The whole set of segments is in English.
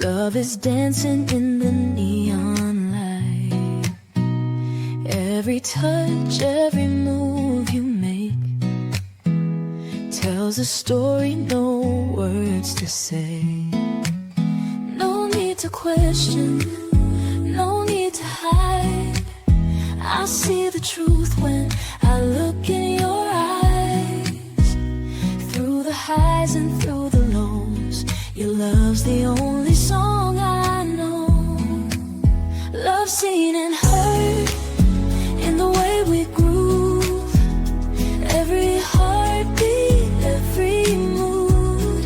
Love is dancing in the neon light. Every touch, every move you make tells a story, no words to say. No need to question, no need to hide. I see the truth when I look in your eyes. Through the highs and through the lows, your love's the only song I know. Love seen and heard in the way we groove. Every heartbeat, every mood.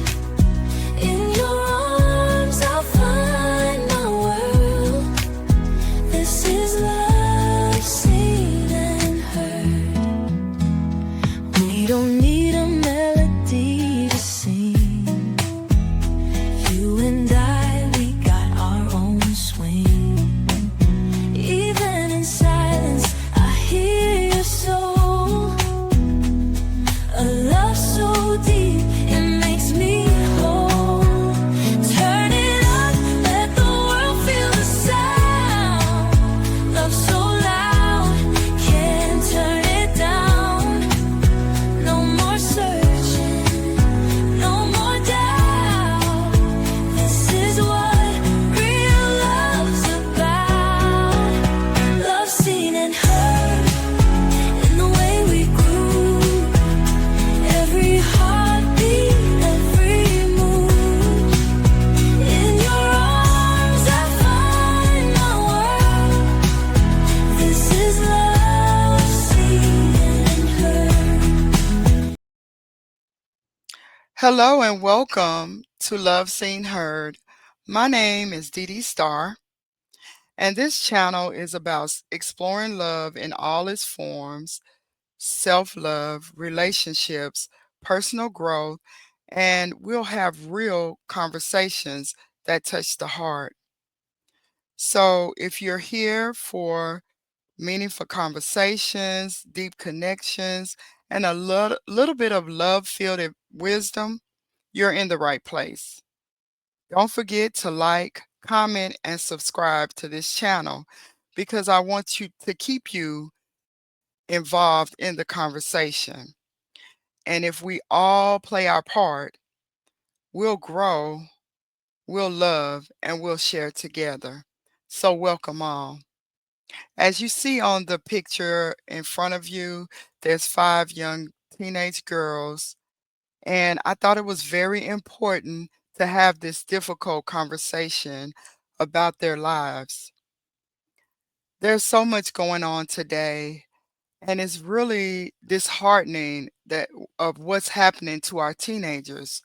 In your arms I'll find my world. This is love seen and heard. We don't need a melody to sing. You and I, we got our own swing. Even in silence, I hear your soul. A love so deep, it makes me whole. Turn it up, let the world feel the sound. Love so loud, can't turn it down. No more searching, no more doubt. This is what real love's about. Love seen and heard in the way we grew. Every heartbeat, every move. In your arms I find my world. This is love seen and heard. Hello and welcome to LoveSeenHeard. My name is Dee Star, and this channel is about exploring love in all its forms, self-love, relationships, personal growth, and we'll have real conversations that touch the heart. So if you're here for meaningful conversations, deep connections, and a little bit of love-filled wisdom, you're in the right place. Don't forget to like, comment, and subscribe to this channel because I want to keep you involved in the conversation. And if we all play our part, we'll grow, we'll love, and we'll share together. So welcome all. As you see on the picture in front of you, there's 5 young teenage girls, and I thought it was very important to have this difficult conversation about their lives. There's so much going on today, and it's really disheartening that of what's happening to our teenagers.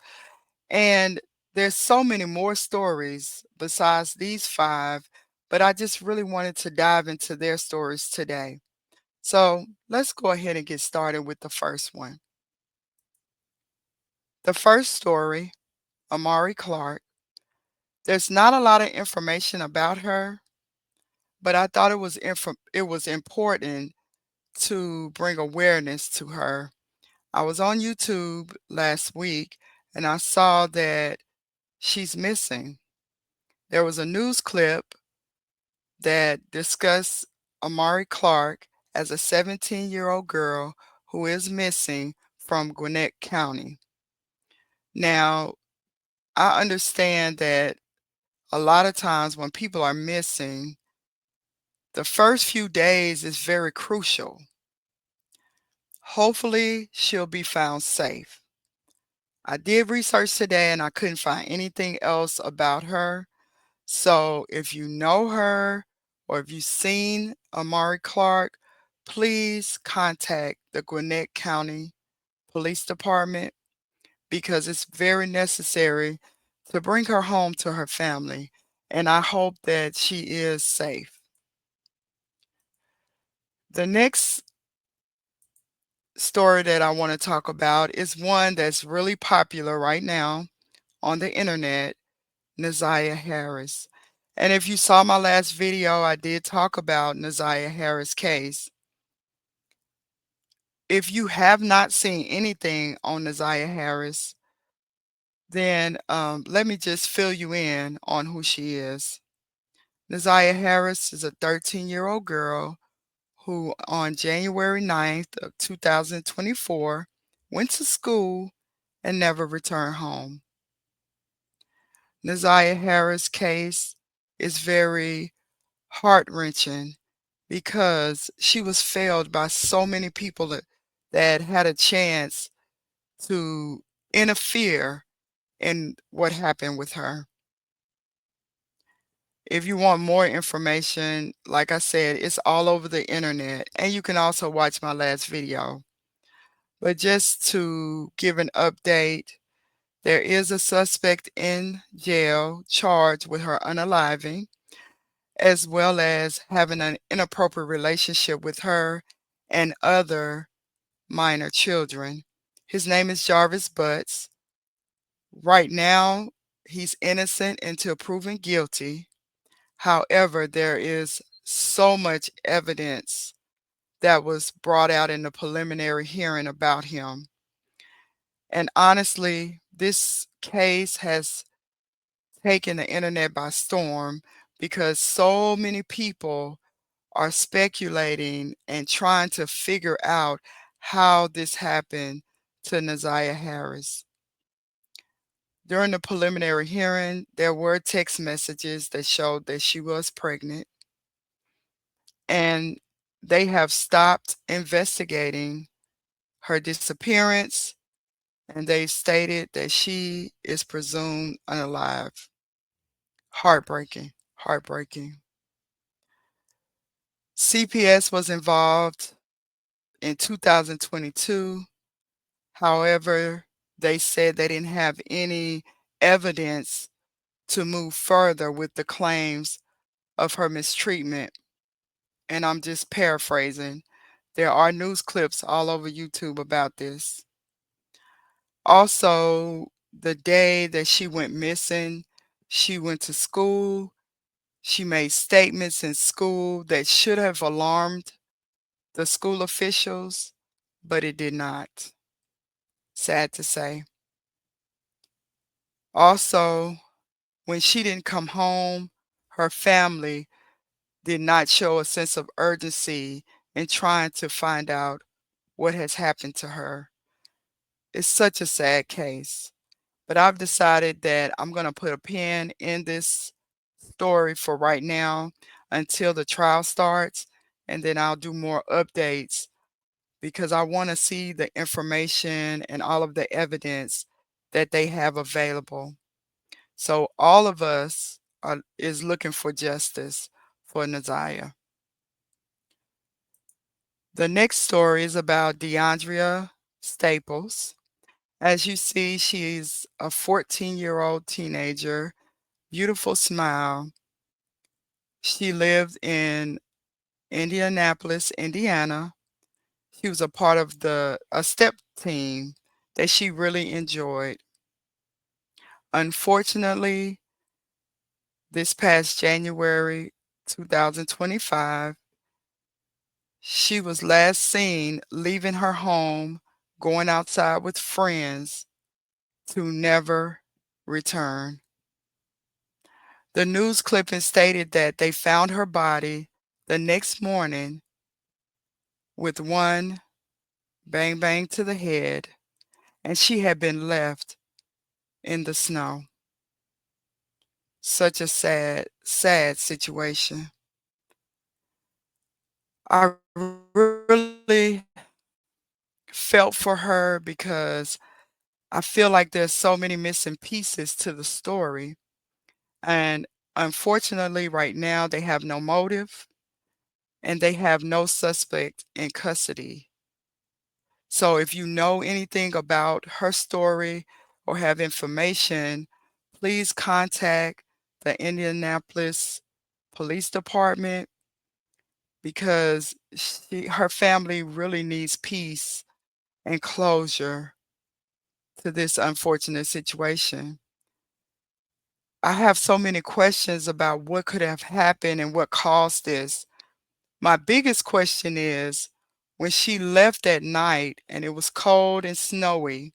And there's so many more stories besides these 5, but I just really wanted to dive into their stories today. So let's go ahead and get started with the first one. The first story, Amari Clark. There's not a lot of information about her, but I thought it was important to bring awareness to her. I was on YouTube last week and I saw that she's missing. There was a news clip that discussed Amari Clark as a 17-year-old girl who is missing from Gwinnett County. Now, I understand that a lot of times when people are missing, the first few days is very crucial. Hopefully, she'll be found safe. I did research today and I couldn't find anything else about her. So if you know her or if you've seen Amari Clark, please contact the Gwinnett County Police Department because it's very necessary to bring her home to her family. And I hope that she is safe. The next story that I want to talk about is one that's really popular right now on the internet, Naziah Harris. And if you saw my last video, I did talk about Naziah Harris' case. If you have not seen anything on Naziah Harris, Then let me just fill you in on who she is. Naziah Harris is a 13-year-old girl who on January 9th of 2024 went to school and never returned home. Naziah Harris' case is very heart-wrenching because she was failed by so many people that had a chance to interfere in what happened with her. If you want more information, like I said, it's all over the internet, and you can also watch my last video. But just to give an update, there is a suspect in jail charged with her unaliving, as well as having an inappropriate relationship with her and other minor children. His name is Jarvis Butts. Right now, he's innocent until proven guilty. However, there is so much evidence that was brought out in the preliminary hearing about him. And honestly, this case has taken the internet by storm because so many people are speculating and trying to figure out how this happened to Naziah Harris. During the preliminary hearing, there were text messages that showed that she was pregnant, and they have stopped investigating her disappearance, and they've stated that she is presumed unalive. Heartbreaking, heartbreaking. CPS was involved in 2022. However, they said they didn't have any evidence to move further with the claims of her mistreatment. And I'm just paraphrasing. There are news clips all over YouTube about this. Also, the day that she went missing, she went to school. She made statements in school that should have alarmed the school officials, but it did not. Sad to say. Also, when she didn't come home, her family did not show a sense of urgency in trying to find out what has happened to her. It's such a sad case. But I've decided that I'm going to put a pin in this story for right now until the trial starts, and then I'll do more updates because I want to see the information and all of the evidence that they have available. So all of us is looking for justice for Naziah. The next story is about Deandra Staples. As you see, she's a 14-year-old teenager, beautiful smile. She lived in Indianapolis, Indiana. She was a part of a step team that she really enjoyed. Unfortunately, this past January 2025, she was last seen leaving her home, going outside with friends to never return. The news clipping stated that they found her body the next morning with one bang bang to the head, and she had been left in the snow. Such a sad, sad situation. I really felt for her because I feel like there's so many missing pieces to the story. And unfortunately, right now, they have no motive and they have no suspect in custody. So if you know anything about her story or have information, please contact the Indianapolis Police Department because her family really needs peace and closure to this unfortunate situation. I have so many questions about what could have happened and what caused this. My biggest question is when she left that night and it was cold and snowy,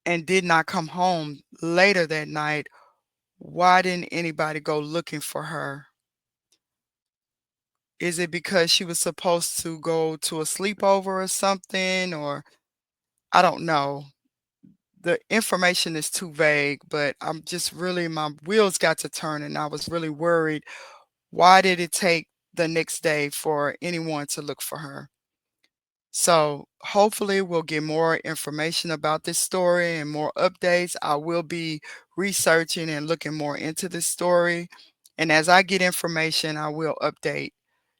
and did not come home later that night, why didn't anybody go looking for her? Is it because she was supposed to go to a sleepover or something? Or I don't know. The information is too vague, but I'm just really, my wheels got to turn, and I was really worried. Why did it take the next day for anyone to look for her? So hopefully we'll get more information about this story and more updates. I will be researching and looking more into this story. And as I get information, I will update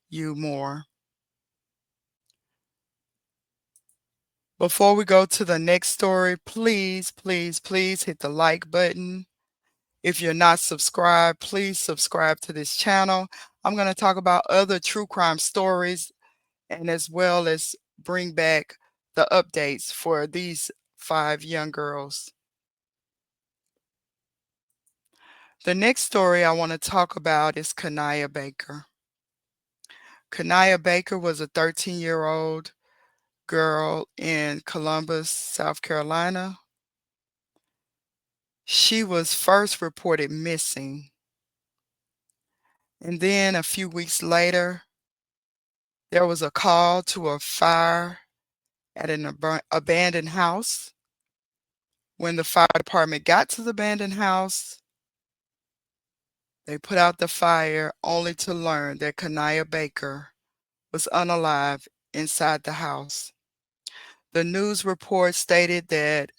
you more. Before we go to the next story, please, please, please hit the like button. If you're not subscribed, please subscribe to this channel. I'm going to talk about other true crime stories, and as well as bring back the updates for these 5 young girls. The next story I want to talk about is Kahsiyah Baker. Kahsiyah Baker was a 13-year-old girl in Columbus, South Carolina. She was first reported missing, and then a few weeks later, there was a call to a fire at an abandoned house. When the fire department got to the abandoned house, they put out the fire only to learn that Kahsiyah Baker was unalive inside the house. The news report stated that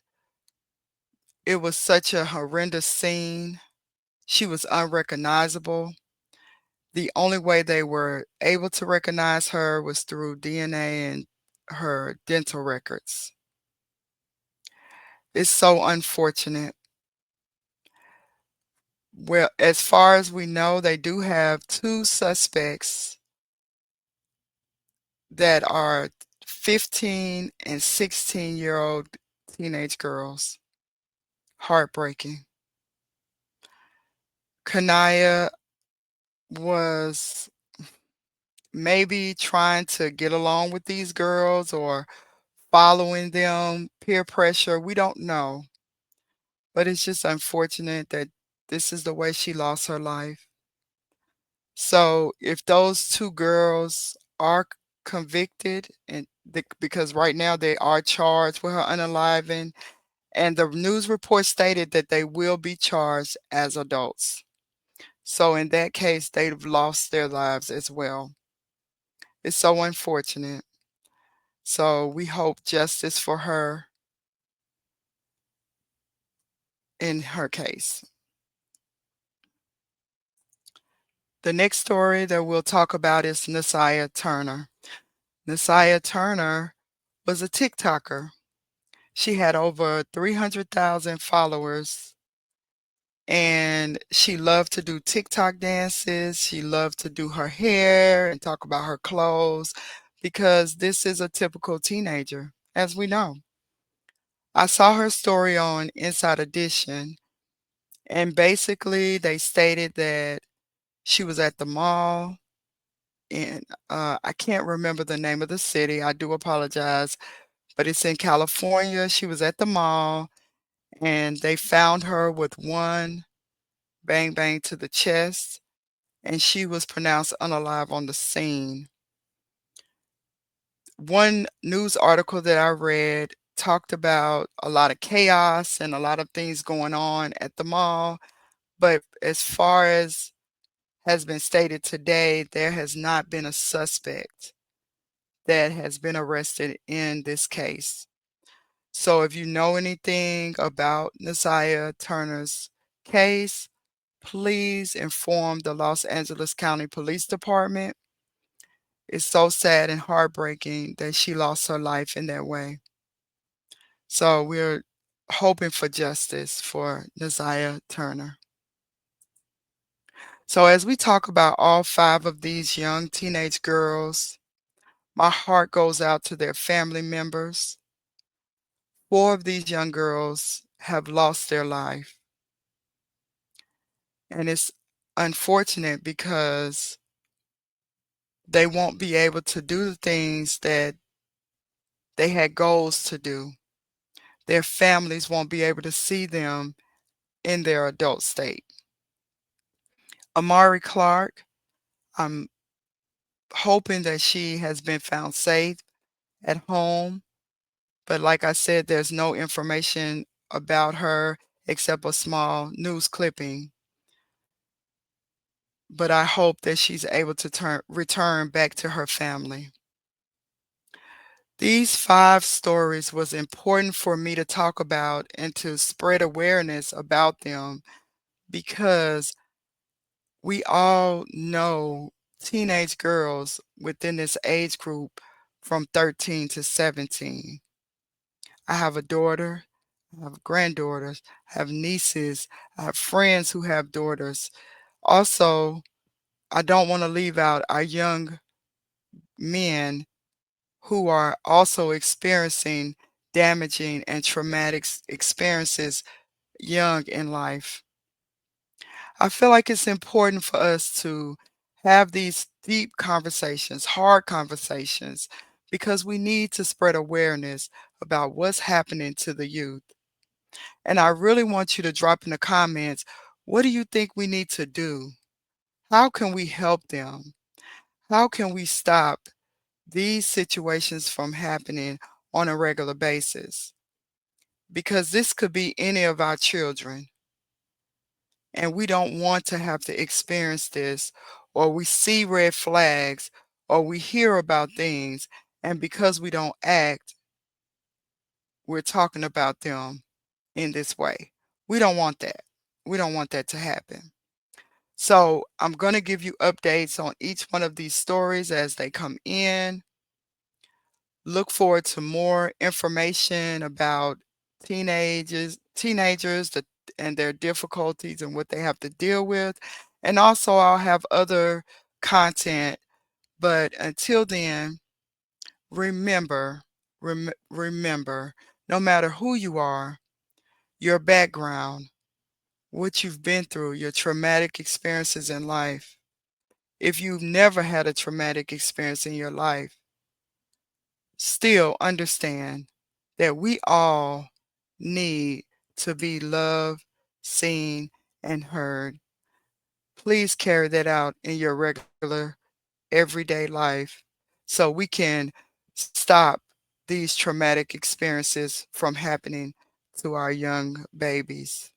it was such a horrendous scene. She was unrecognizable. The only way they were able to recognize her was through DNA and her dental records. It's so unfortunate. Well, as far as we know, they do have 2 suspects that are 15 and 16-year-old teenage girls. Heartbreaking. Kahsiyah was maybe trying to get along with these girls or following them, peer pressure. We don't know. But it's just unfortunate that this is the way she lost her life. So if those 2 girls are convicted, and because right now they are charged with her unaliving, and the news report stated that they will be charged as adults. So in that case, they've lost their lives as well. It's so unfortunate. So we hope justice for her in her case. The next story that we'll talk about is Kahsiyah Turner. Kahsiyah Turner was a TikToker. She had over 300,000 followers, and she loved to do TikTok dances. She loved to do her hair and talk about her clothes, because this is a typical teenager, as we know. I saw her story on Inside Edition, and basically they stated that she was at the mall, and I can't remember the name of the city. I do apologize, but it's in California. She was at the mall, and they found her with one bang bang to the chest, and she was pronounced unalive on the scene. One news article that I read talked about a lot of chaos and a lot of things going on at the mall, but as far as has been stated today, there has not been a suspect that has been arrested in this case. So if you know anything about Kahsiyah Turner's case, please inform the Los Angeles County Police Department. It's so sad and heartbreaking that she lost her life in that way. So we're hoping for justice for Kahsiyah Turner. So as we talk about all 5 of these young teenage girls, my heart goes out to their family members. 4 of these young girls have lost their life. And it's unfortunate because they won't be able to do the things that they had goals to do. their families won't be able to see them in their adult state. Amari Clark, I'm hoping that she has been found safe at home. But like I said, there's no information about her except a small news clipping. But I hope that she's able to return back to her family. These 5 stories was important for me to talk about and to spread awareness about them because we all know teenage girls within this age group from 13 to 17. I have a daughter, I have granddaughters, I have nieces, I have friends who have daughters. Also, I don't want to leave out our young men who are also experiencing damaging and traumatic experiences young in life. I feel like it's important for us to have these deep conversations, hard conversations, because we need to spread awareness about what's happening to the youth. And I really want you to drop in the comments, what do you think we need to do? How can we help them? How can we stop these situations from happening on a regular basis? Because this could be any of our children. And we don't want to have to experience this, or we see red flags, or we hear about things, and because we don't act, we're talking about them in this way. We don't want that. We don't want that to happen. So I'm going to give you updates on each one of these stories as they come in. Look forward to more information about teenagers and their difficulties and what they have to deal with. And also I'll have other content. But until then, remember, remember, no matter who you are, your background, what you've been through, your traumatic experiences in life. If you've never had a traumatic experience in your life, still understand that we all need to be loved, seen, and heard. Please carry that out in your regular, everyday life so we can stop these traumatic experiences from happening to our young babies.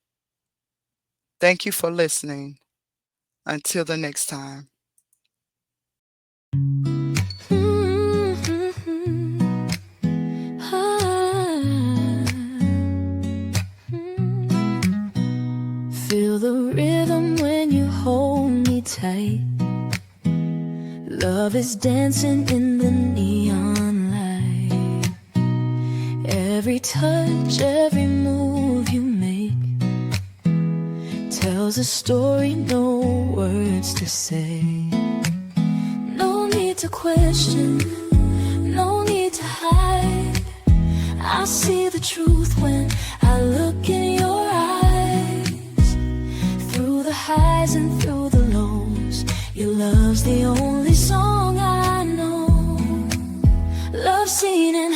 Thank you for listening. Until the next time. Feel the rhythm when you hold me tight. Love is dancing in the neon light. Every touch, every move you make tells a story, no words to say. No need to question, no need to hide. I see the truth when I look in your eyes. Through the highs and through the lows, your love's the only song I know. Love seen and